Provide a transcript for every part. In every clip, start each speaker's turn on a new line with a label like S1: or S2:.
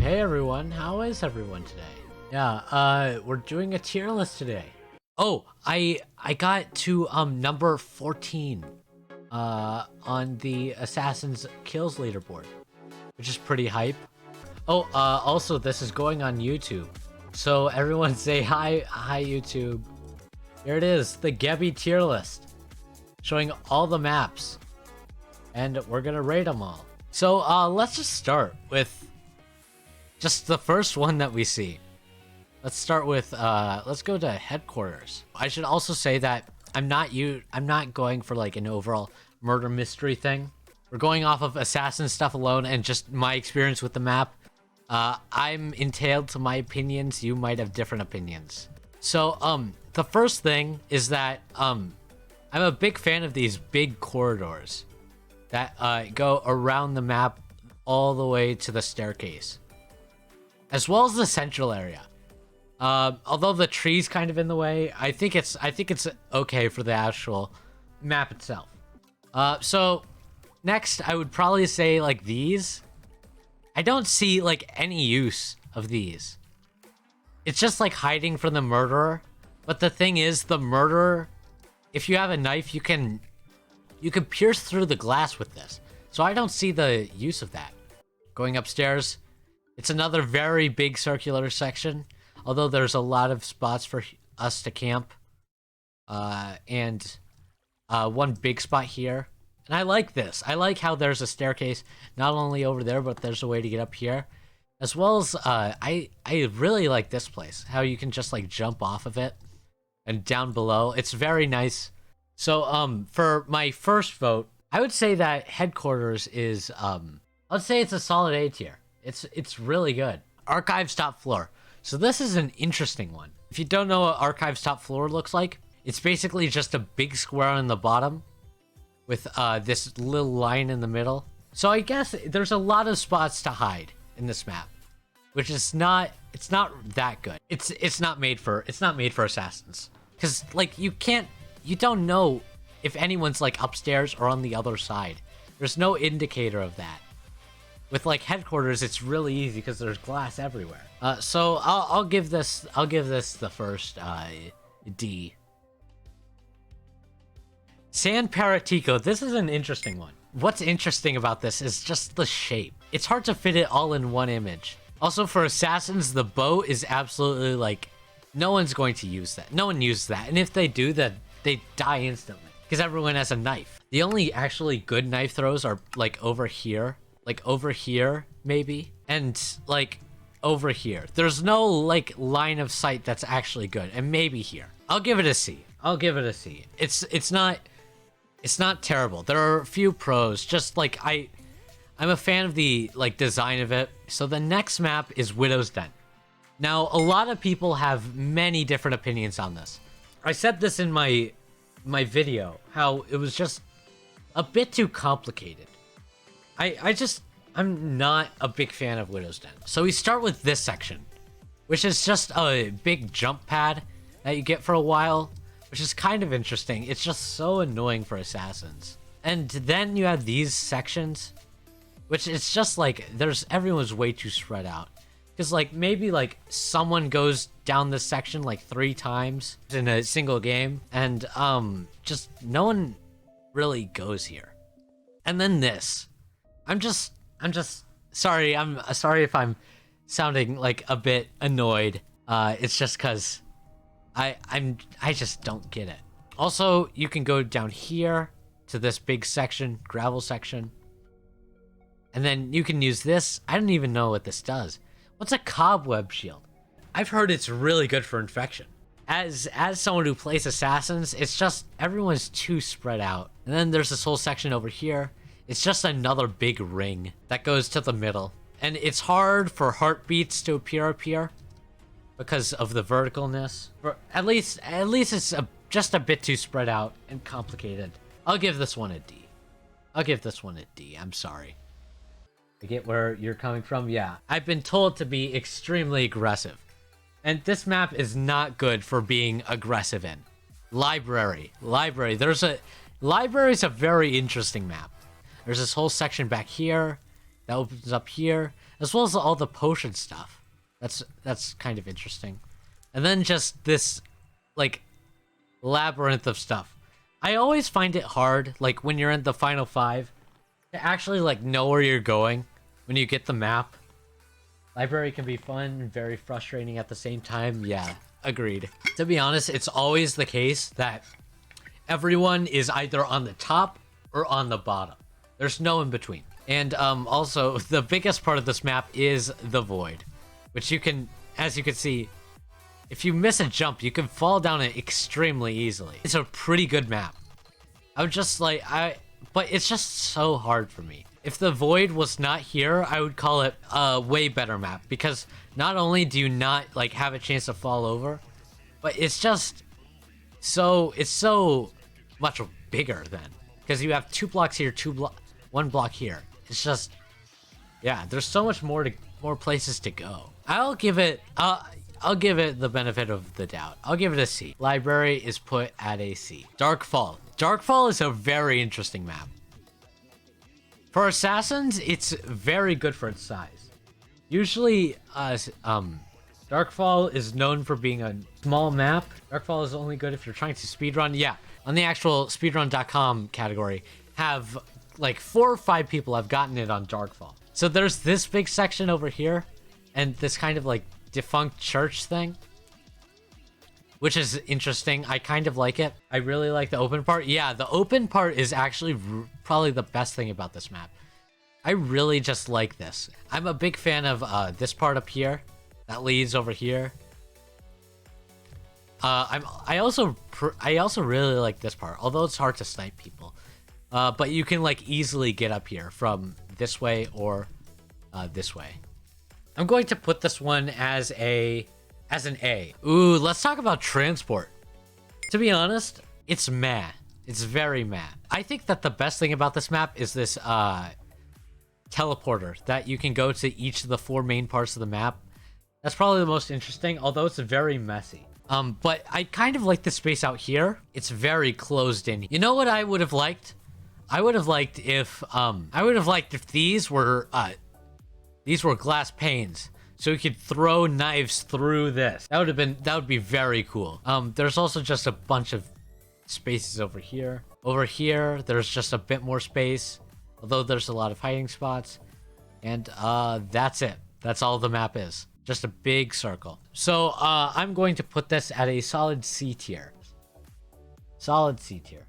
S1: Hey everyone, how is everyone today? Yeah, we're doing a tier list today. Oh, I got to number 14 on the Assassin's Kills leaderboard, which is pretty hype. Oh, also this is going on YouTube. So everyone say hi YouTube. Here it is, the Gebhi tier list, showing all the maps. And we're gonna rate them all. So let's just start with just the first one that we see. Let's start with let's go to headquarters. I should also say that I'm not going for like an overall murder mystery thing. We're going off of assassin stuff alone and just my experience with the map. I'm entailed to my opinions. You might have different opinions. So the first thing is that I'm a big fan of these big corridors that go around the map all the way to the staircase, as well as the central area. Although the tree's kind of in the way, I think it's okay for the actual map itself. So next, I would probably say like these. I don't see like any use of these. It's just like hiding from the murderer. But the thing is, the murderer, if you have a knife, you can pierce through the glass with this. So I don't see the use of that. Going upstairs, it's another very big circular section, although there's a lot of spots for us to camp. And one big spot here. And I like this. I like how there's a staircase not only over there, but there's a way to get up here. As well as, I really like this place. How you can just like jump off of it. And down below, it's very nice. So, for my first vote, I would say that headquarters is, I'd say it's a solid A tier. It's really good. Archives top floor. So this is an interesting one. If you don't know what Archives top floor looks like, it's basically just a big square on the bottom with this little line in the middle. So I guess there's a lot of spots to hide in this map, which is not that good. It's not made for assassins. Cause like you don't know if anyone's like upstairs or on the other side. There's no indicator of that. With like headquarters, it's really easy because there's glass everywhere. So I'll give this the first D. San Paratico. This is an interesting one. What's interesting about this is just the shape. It's hard to fit it all in one image. Also, for assassins, the bow is absolutely like, no one's going to use that. No one uses that. And if they do, then they die instantly because everyone has a knife. The only actually good knife throws are like over here, maybe, and like over here. There's no like line of sight that's actually good, and maybe here. I'll give it a C. It's not terrible. There are a few pros. Just like I'm a fan of the like design of it. So the next map is Widow's Den. Now, a lot of people have many different opinions on this. I said this in my video, how it was just a bit too complicated. I'm not a big fan of Widow's Den. So we start with this section, which is just a big jump pad that you get for a while, which is kind of interesting. It's just so annoying for assassins. And then you have these sections, which it's just like everyone's way too spread out. Because like maybe like someone goes down this section like 3 times in a single game, and just no one really goes here. And then this, I'm just sorry. I'm sorry if I'm sounding like a bit annoyed. It's just because I just don't get it. Also, you can go down here to this big section, gravel section, and then you can use this. I don't even know what this does. What's a cobweb shield? I've heard it's really good for infection. As someone who plays assassins, it's just everyone's too spread out. And then there's this whole section over here. It's just another big ring that goes to the middle. And it's hard for heartbeats to appear up here because of the verticalness. But at least it's just a bit too spread out and complicated. I'll give this one a D. I'm sorry. I get where you're coming from. Yeah, I've been told to be extremely aggressive. And this map is not good for being aggressive in. Library. Library's a very interesting map. There's this whole section back here that opens up here. as well as all the potion stuff. That's kind of interesting. And then just this, like, labyrinth of stuff. I always find it hard, like, when you're in the final 5, to actually, like, know where you're going when you get the map. Library can be fun and very frustrating at the same time. Yeah, agreed. To be honest, it's always the case that everyone is either on the top or on the bottom. There's no in between. And also, the biggest part of this map is the void, which you can, as you can see, if you miss a jump, you can fall down it extremely easily. It's a pretty good map. I would just like, but it's just so hard for me. If the void was not here, I would call it a way better map, because not only do you not like have a chance to fall over, but it's just it's so much bigger then, because you have 2 blocks here, 1 block here. It's just, yeah, there's so much more places to go. I'll give it the benefit of the doubt. I'll give it a C. Library is put at a C. Darkfall. Darkfall is a very interesting map. For assassins, it's very good for its size. Usually, Darkfall is known for being a small map. Darkfall is only good if you're trying to speedrun. Yeah, on the actual speedrun.com category, have like 4 or 5 people have gotten it on Darkfall. So there's this big section over here, and this kind of like defunct church thing, which is interesting. I kind of like it. I really like the open part. Yeah, the open part is actually probably the best thing about this map. I really just like this. I'm a big fan of this part up here that leads over here. I also really like this part, although it's hard to snipe people. But you can like easily get up here from this way or this way. I'm going to put this one as an A. Ooh, let's talk about transport. To be honest, it's meh. It's very meh. I think that the best thing about this map is this teleporter that you can go to each of the 4 main parts of the map. That's probably the most interesting, although it's very messy. But I kind of like the space out here. It's very closed in. You know what I would have liked? I would have liked if these were glass panes, so you could throw knives through this. That would be very cool. There's also just a bunch of spaces over here. Over here, there's just a bit more space, although there's a lot of hiding spots. And that's it. That's all the map is. Just a big circle. So I'm going to put this at a solid C tier. Solid C tier.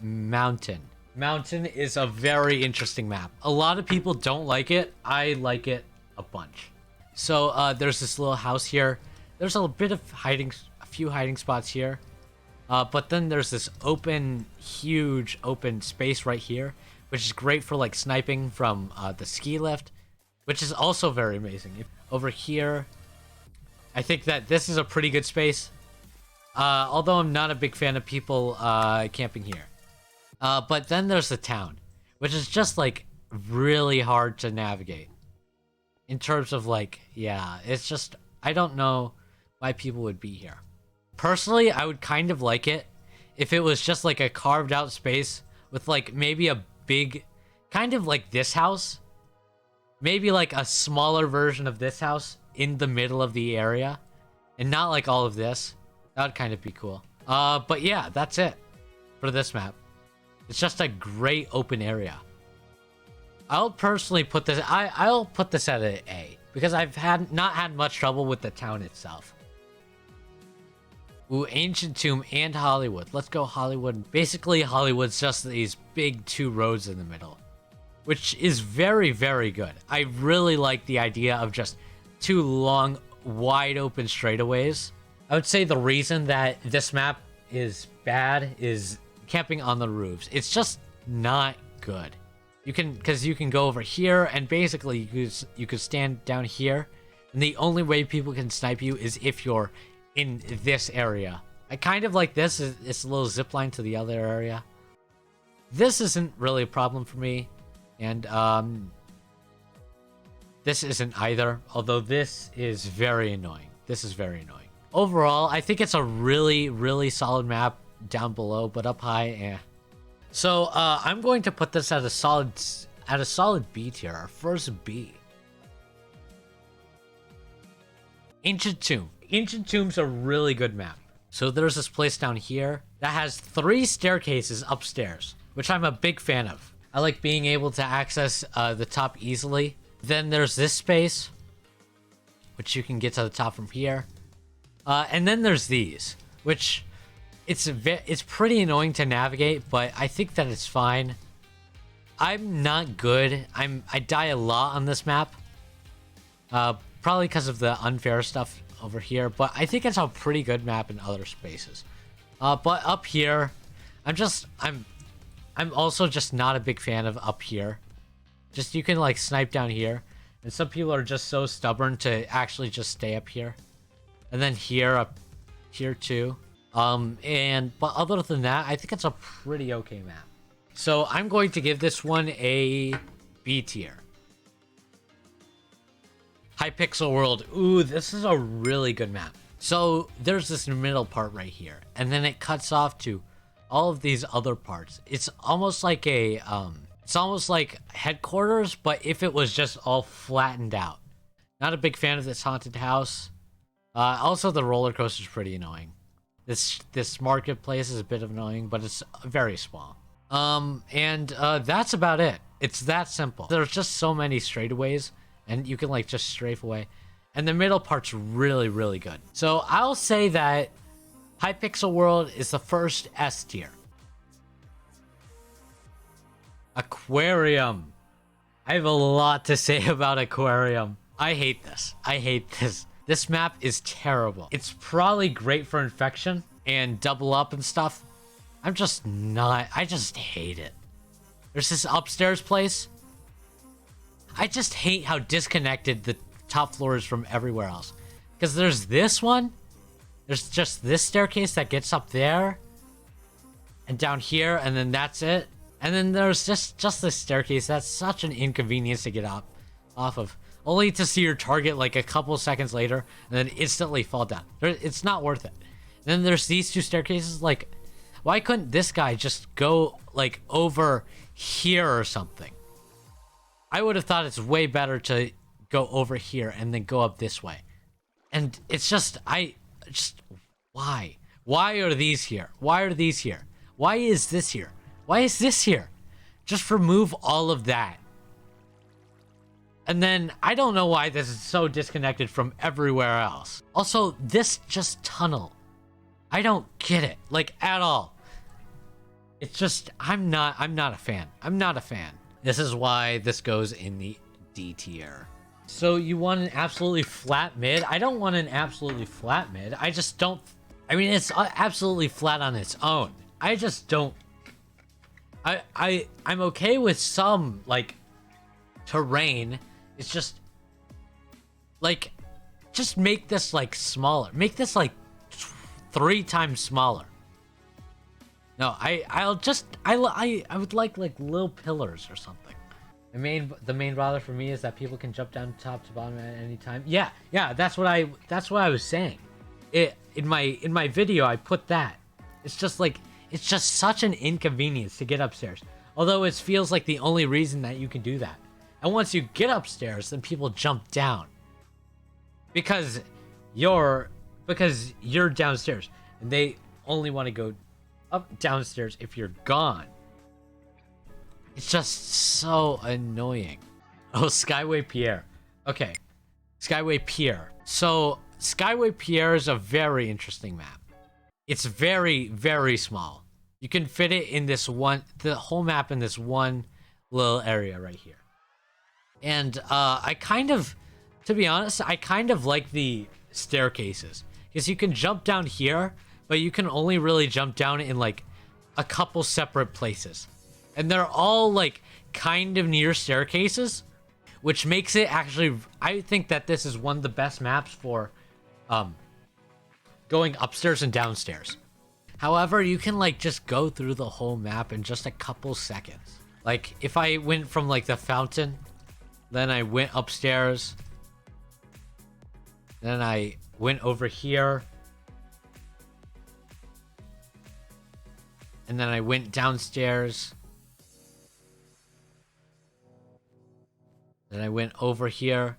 S1: Mountain. Mountain is a very interesting map. A lot of people don't like it. I like it a bunch. So there's this little house here. There's a bit of a few hiding spots here. But then there's this huge open space right here, which is great for like sniping from the ski lift, which is also very amazing. Over here, I think that this is a pretty good space. Although I'm not a big fan of people camping here. But then there's the town, which is just like really hard to navigate. In terms of like, yeah, it's just, I don't know why people would be here. Personally, I would kind of like it if it was just like a carved out space with like maybe a big, kind of like this house. Maybe like a smaller version of this house in the middle of the area. And not like all of this. That would kind of be cool. But yeah, that's it for this map. It's just a great open area. I'll personally put this, I'll put this at an A, because I've not had much trouble with the town itself. Ooh, Ancient Tomb and Hollywood. Let's go Hollywood. Basically, Hollywood's just these big 2 roads in the middle, which is very, very good. I really like the idea of just 2 long, wide open straightaways. I would say the reason that this map is bad is camping on the roofs. It's just not good. Because you can go over here, and basically you could stand down here, and the only way people can snipe you is if you're in this area. I kind of like this. It's a little zip line to the other area. This isn't really a problem for me, and this isn't either, although this is very annoying. This is very annoying. Overall, I think it's a really, really solid map down below, but up high, eh. So I'm going to put this at a solid B tier, our first B. Ancient Tomb. Ancient Tomb's a really good map. So there's this place down here that has 3 staircases upstairs, which I'm a big fan of. I like being able to access the top easily. Then there's this space, which you can get to the top from here. And then there's these, which it's pretty annoying to navigate, but I think that it's fine. I'm not good. I die a lot on this map. Probably because of the unfair stuff over here, but I think it's a pretty good map in other spaces. But up here, I'm also just not a big fan of up here. Just you can like snipe down here, and some people are just so stubborn to actually just stay up here. And then here, up here too. But other than that, I think it's a pretty okay map. So I'm going to give this one a B tier. Hypixel World. Ooh, this is a really good map. So there's this middle part right here, and then it cuts off to all of these other parts. It's almost like a it's almost like headquarters, but if it was just all flattened out. Not a big fan of this haunted house. Also the roller coaster is pretty annoying. This marketplace is a bit annoying, but it's very small. That's about it. It's that simple. There's just so many straightaways, and you can like just strafe away. And the middle part's really, really good. So I'll say that Hypixel World is the first S tier. Aquarium. I have a lot to say about Aquarium. I hate this. I hate this. This map is terrible. It's probably great for infection and double up and stuff. I just hate it. There's this upstairs place. I just hate how disconnected the top floor is from everywhere else. Because there's this one. There's just this staircase that gets up there. And down here, and then that's it. And then there's just this staircase. That's such an inconvenience to get up off of. Only to see your target like a couple seconds later and then instantly fall down. It's not worth it. And then there's these 2 staircases. Like, why couldn't this guy just go like over here or something? I would have thought it's way better to go over here and then go up this way. And it's just, why? Why are these here? Why are these here? Why is this here? Why is this here? Just remove all of that. And then, I don't know why this is so disconnected from everywhere else. Also, this just tunnel. I don't get it, like, at all. It's just, I'm not a fan. I'm not a fan. This is why this goes in the D tier. So you want an absolutely flat mid? I don't want an absolutely flat mid. I just don't... I mean, it's absolutely flat on its own. I just don't... I'm okay with some, like, terrain. It's just... Like, just make this, like, smaller. Make this, like, 3 times smaller. No, I would like little pillars or something. The main bother for me is that people can jump down top to bottom at any time. Yeah, that's what I was saying. In my video I put that. It's just like it's just such an inconvenience to get upstairs. Although it feels like the only reason that you can do that. And once you get upstairs, then people jump down. Because you're downstairs and they only want to go up downstairs if you're gone. It's just so annoying. Oh, Skyway Pierre. Okay. Skyway Pierre. So, Skyway Pierre is a very interesting map. It's very, very small. You can fit it in this one, the whole map in this one little area right here. And, to be honest, I kind of like the staircases. Because you can jump down here, but you can only really jump down in, like, a couple separate places. And they're all, like, kind of near staircases, which makes it actually... I think that this is one of the best maps for going upstairs and downstairs. However, you can, like, just go through the whole map in just a couple seconds. Like, if I went from, like, the fountain, then I went upstairs, then I went over here, and then I went downstairs, then I went over here.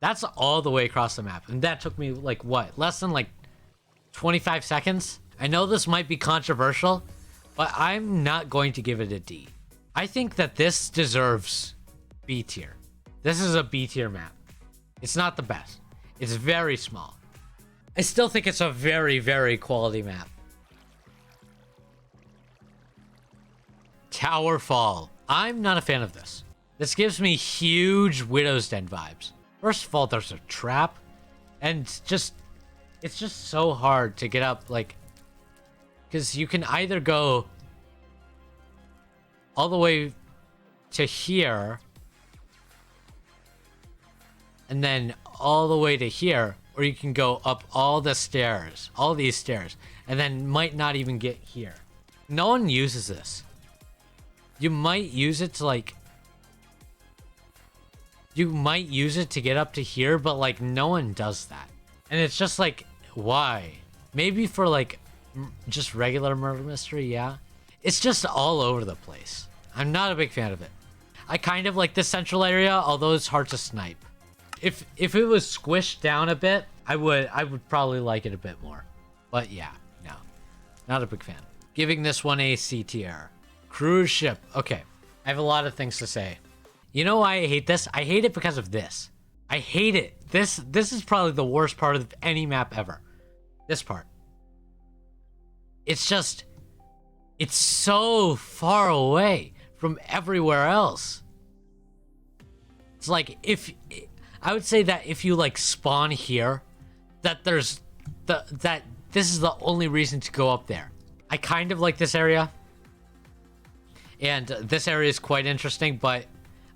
S1: That's all the way across the map. And that took me, like, what? Less than, like, 25 seconds? I know this might be controversial, but I'm not going to give it a D. I think that this deserves B tier. This is a B tier map. It's not the best. It's very small. I still think it's a very, very quality map. Tower Fall. I'm not a fan of this. This gives me huge Widow's Den vibes. First of all, there's a trap. And it's just so hard to get up, like... Because you can either go all the way to here, and then all the way to here, or you can go up all the stairs, all these stairs, and then might not even get here. No one uses this. You might use it to, like... You might use it to get up to here, but, like, no one does that. And it's just, like, why? Maybe for, like, just regular murder mystery, yeah. It's just all over the place. I'm not a big fan of it. I kind of like this central area, although it's hard to snipe. If it was squished down a bit, I would probably like it a bit more. But yeah, no. Not a big fan. Giving this one a Ctr Cruise Ship. Okay, I have a lot of things to say. You know why I hate this? I hate it because of this. I hate it. This is probably the worst part of any map ever. This part. It's just... It's so far away from everywhere else. It's like I would say that if you like spawn here, that there's that this is the only reason to go up there. I kind of like this area. And this area is quite interesting, but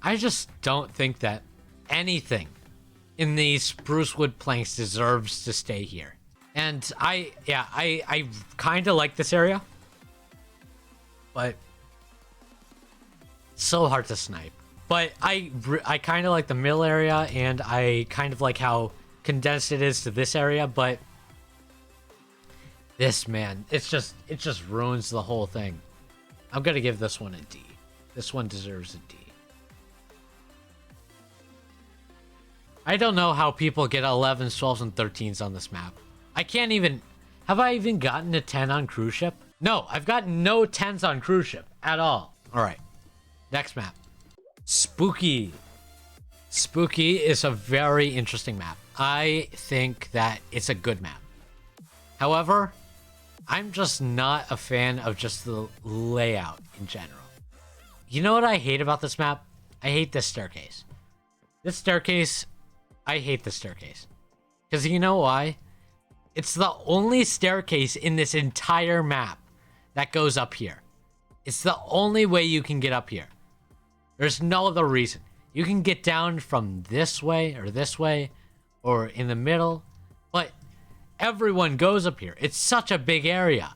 S1: I just don't think that anything in these spruce wood planks deserves to stay here. And I kind of like this area, but so hard to snipe. But I kind of like the middle area, and I kind of like how condensed it is to this area, but this, man, it just ruins the whole thing. I'm gonna give this one a D. This one deserves a D. I don't know how people get 11s, 12s, and 13s on this map. I can't even... Have I even gotten a 10 on Cruise Ship? No, I've gotten no 10s on Cruise Ship at all. Alright, next map. Spooky. Spooky is a very interesting map. I think that it's a good map. However, I'm just not a fan of just the layout in general. You know what I hate about this map? I hate this staircase. This staircase... I hate this staircase. Because you know why? It's the only staircase in this entire map that goes up here. It's the only way you can get up here. There's no other reason. You can get down from this way or in the middle, but everyone goes up here. It's such a big area.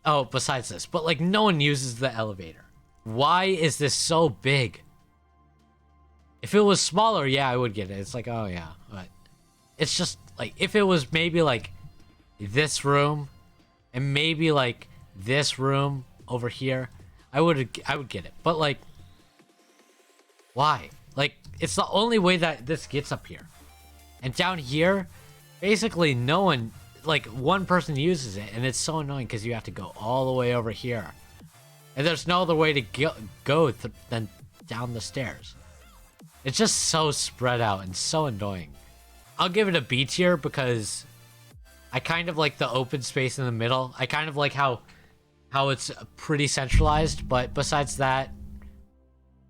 S1: Oh, besides this, but like no one uses the elevator. Why is this so big? If it was smaller, yeah, I would get it. It's like, oh yeah, but it's just like if it was maybe like this room and maybe like this room over here, I would get it. But like, why? Like, it's the only way that this gets up here. And down here, basically no one, like one person uses it, and it's so annoying because you have to go all the way over here. And there's no other way to go than down the stairs. It's just so spread out and so annoying. I'll give it a B tier because I kind of like the open space in the middle. I kind of like how it's pretty centralized, but besides that,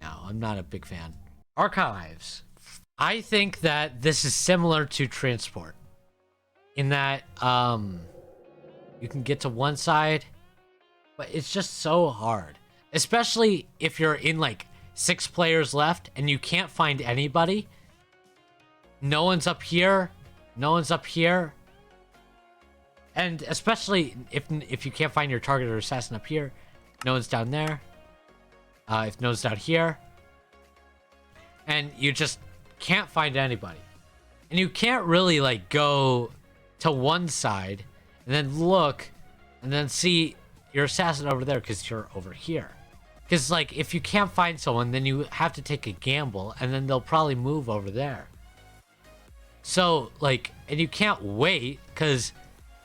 S1: no, I'm not a big fan. Archives. I think that this is similar to Transport in that you can get to one side, but it's just so hard, especially if you're in like 6 players left and you can't find anybody. No one's up here, no one's up here, and especially if you can't find your target or assassin up here, no one's down there. If no one's down here, and you just can't find anybody, and you can't really like go to one side and then look and then see your assassin over there because you're over here. Because, like, if you can't find someone, then you have to take a gamble, and then they'll probably move over there. So, like, and you can't wait, because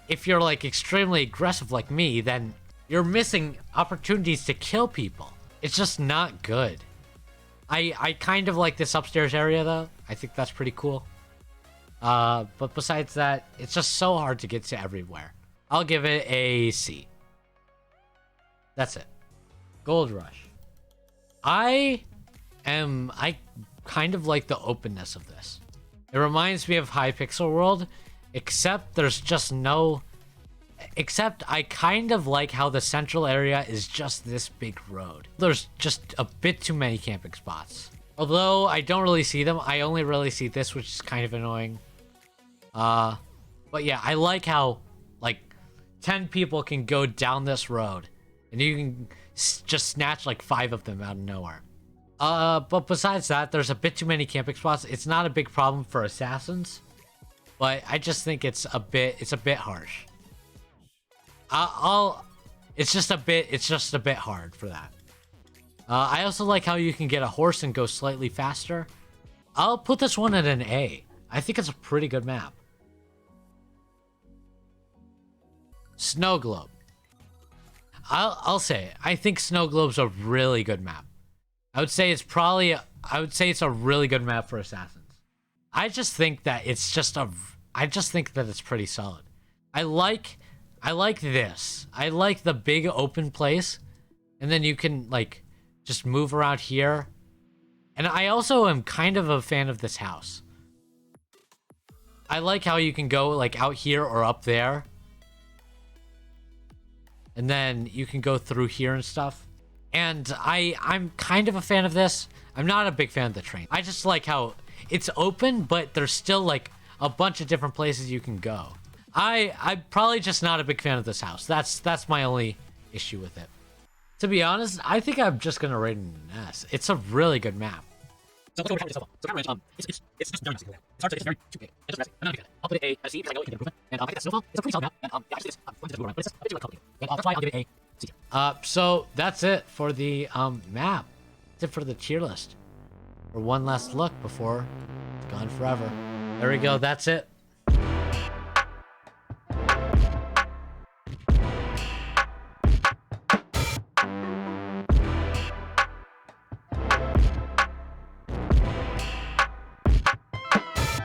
S1: if you're, like, extremely aggressive like me, then you're missing opportunities to kill people. It's just not good. I kind of like this upstairs area, though. I think that's pretty cool. But besides that, it's just so hard to get to everywhere. I'll give it a C. That's it. Gold Rush. I kind of like the openness of this. It reminds me of Hypixel World, except there's just no... Except I kind of like how the central area is just this big road. There's just a bit too many camping spots. Although I don't really see them, I only really see this, which is kind of annoying. But yeah, I like how, like, 10 people can go down this road, and you can just snatch, like, 5 of them out of nowhere. But besides that, there's a bit too many camping spots. It's not a big problem for assassins, but I just think it's a bit harsh. It's just a bit hard for that. I also like how you can get a horse and go slightly faster. I'll put this one at an A. I think it's a pretty good map. Snow Globe. I'll say it. I think Snow Globe's a really good map. I would say it's a really good map for assassins. I just think that it's pretty solid. I like this. I like the big open place, and then you can, like, just move around here. And I also am kind of a fan of this house. I like how you can go, like, out here or up there. And then you can go through here and stuff. And I'm kind of a fan of this. I'm not a big fan of the train. I just like how it's open, but there's still, like, a bunch of different places you can go. I'm probably just not a big fan of this house. That's my only issue with it. To be honest, I think I'm just gonna rate it an S. It's a really good map.
S2: So let's go over snowfall. So kind of it's just very simple. It's hard to say, it's very too big. It's just I'm not gonna I'll put it a C because I know it can get improvement. And I think that snowfall is a pretty solid map. And yeah, actually it's going to do around, but it's just a bit too complicated. And that's why I'll give it a C.
S1: So that's it for the map. That's it for the tier list. For one last look before it's gone forever. There we go. That's it.